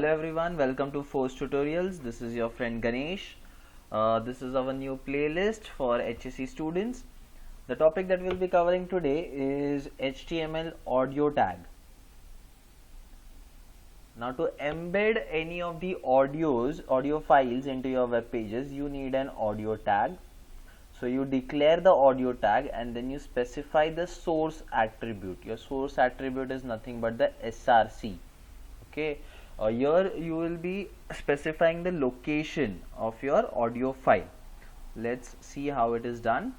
everyone, welcome to Force Tutorials. This is your friend Ganesh. This is our new playlist for HSC students. The topic that we'll be covering today is HTML audio tag. Now to embed any of the audio files into your web pages, you need an audio tag. So you declare the audio tag and then you specify the source attribute. Your source attribute is nothing but the src. Okay. Here you will be specifying the location of your audio file. Let's see how it is done.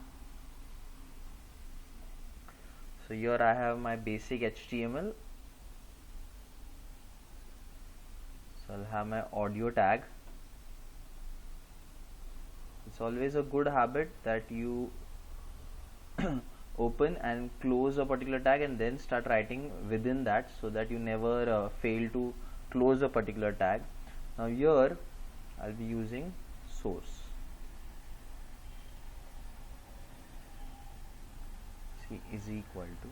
So here I have my basic HTML. So I'll have my audio tag. It's always a good habit that you open and close a particular tag and then start writing within that, so that you never fail to close a particular tag. Now here I'll be using source. C is equal to.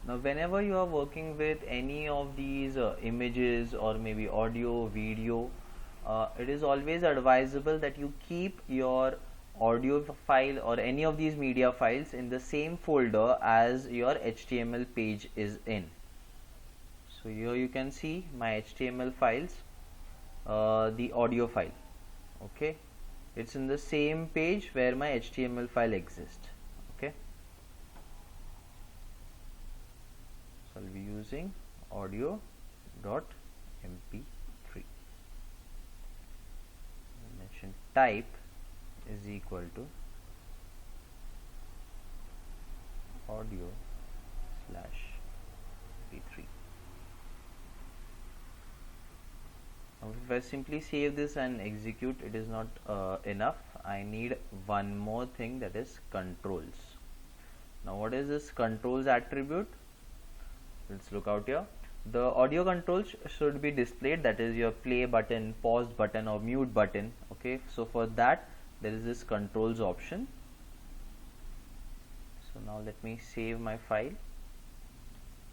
Now whenever you are working with any of these images or maybe audio, video, it is always advisable that you keep your audio file or any of these media files in the same folder as your HTML page is in. So here you can see my HTML files, the audio file. Okay, it's in the same page where my HTML file exists. Okay, so I'll be using audio.mp3. Mention type is equal to audio/p3. Now if I simply save this and execute, it is not enough. I need one more thing, that is controls. Now what is this controls attribute? Let's look out here. The audio controls should be displayed, that is your play button, pause button or mute button. Okay, so for that there is this controls option. So now let me save my file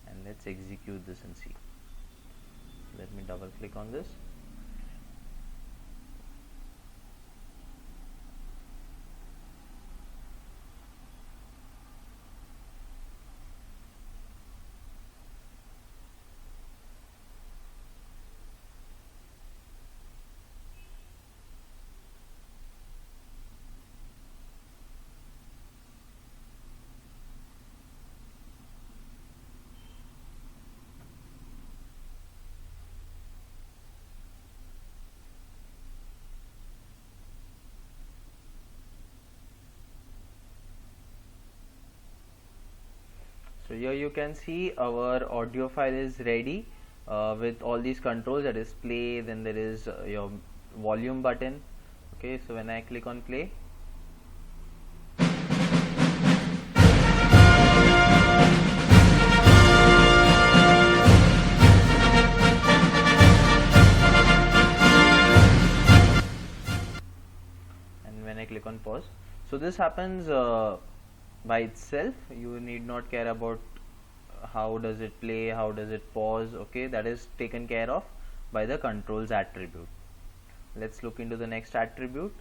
and let's execute this and see. Let me double click on this. So here you can see our audio file is ready with all these controls, that is play, then there is your volume button. Okay, so when I click on play, and when I click on pause, so this happens by itself. You need not care about how does it play, how does it pause. Okay, that is taken care of by the controls attribute. Let's look into the next attribute.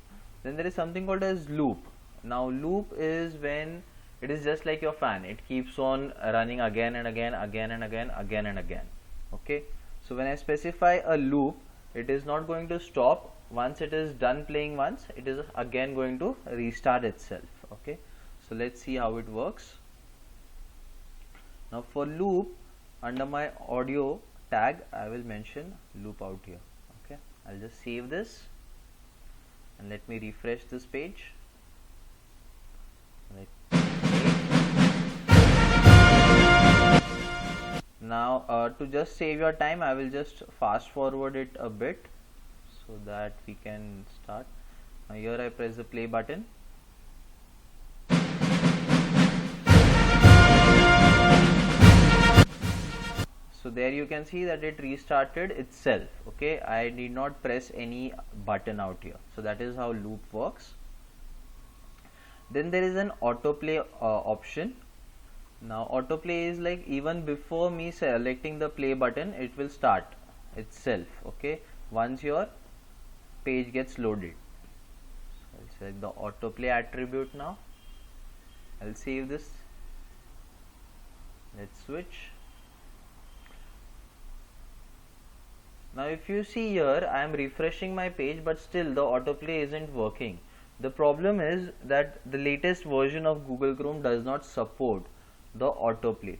Then there is something called as loop. Now loop is when it is just like your fan, it keeps on running again and again, again and again, again and again. Okay, so when I specify a loop, it is not going to stop. Once it is done playing once, it is again going to restart itself. Okay, so let's see how it works. Now for loop, under my audio tag, I will mention loop out here. Okay, I'll just save this and let me refresh this page. Now to just save your time, I will just fast forward it a bit so that we can start. Now here I press the play button. So there you can see that it restarted itself. Okay, I did not press any button out here. So that is how loop works. Then there is an autoplay option. Now autoplay is like even before me selecting the play button, it will start itself. Okay, once your page gets loaded. So I'll select the autoplay attribute now. I'll save this. Let's switch. Now if you see here, I am refreshing my page, but still the autoplay isn't working. The problem is that the latest version of Google Chrome does not support the autoplay.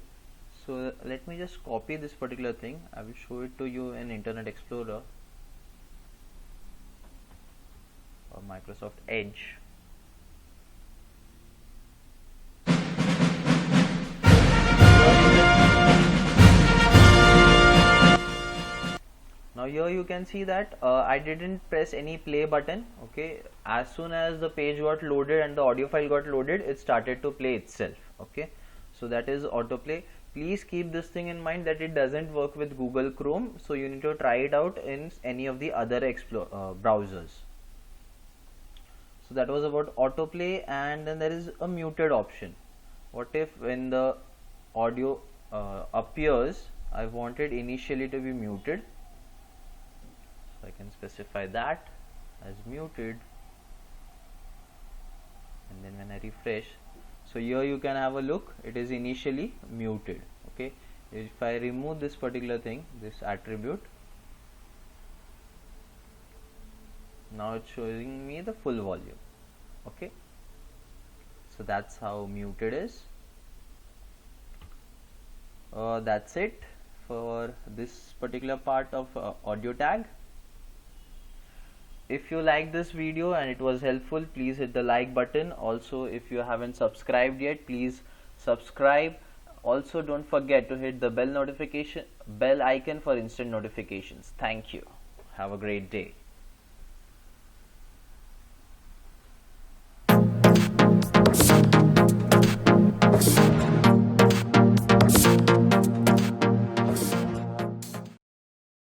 So let me just copy this particular thing. I will show it to you in Internet Explorer or Microsoft Edge. Now here you can see that I didn't press any play button. Okay, as soon as the page got loaded and the audio file got loaded, it started to play itself. Okay, so that is autoplay. Please keep this thing in mind that it doesn't work with Google Chrome, so you need to try it out in any of the other browsers. So that was about autoplay, and then there is a muted option. What if when the audio appears, I want it initially to be muted? So I can specify that as muted, and then when I refresh, so here you can have a look, it is initially muted. Okay, if I remove this particular thing, this attribute, now it's showing me the full volume. Okay, so that's how muted is. That's it for this particular part of audio tag. If you like this video and it was helpful, please hit the like button. Also, if you haven't subscribed yet, please subscribe. Also, don't forget to hit the bell icon for instant notifications. Thank you. Have a great day.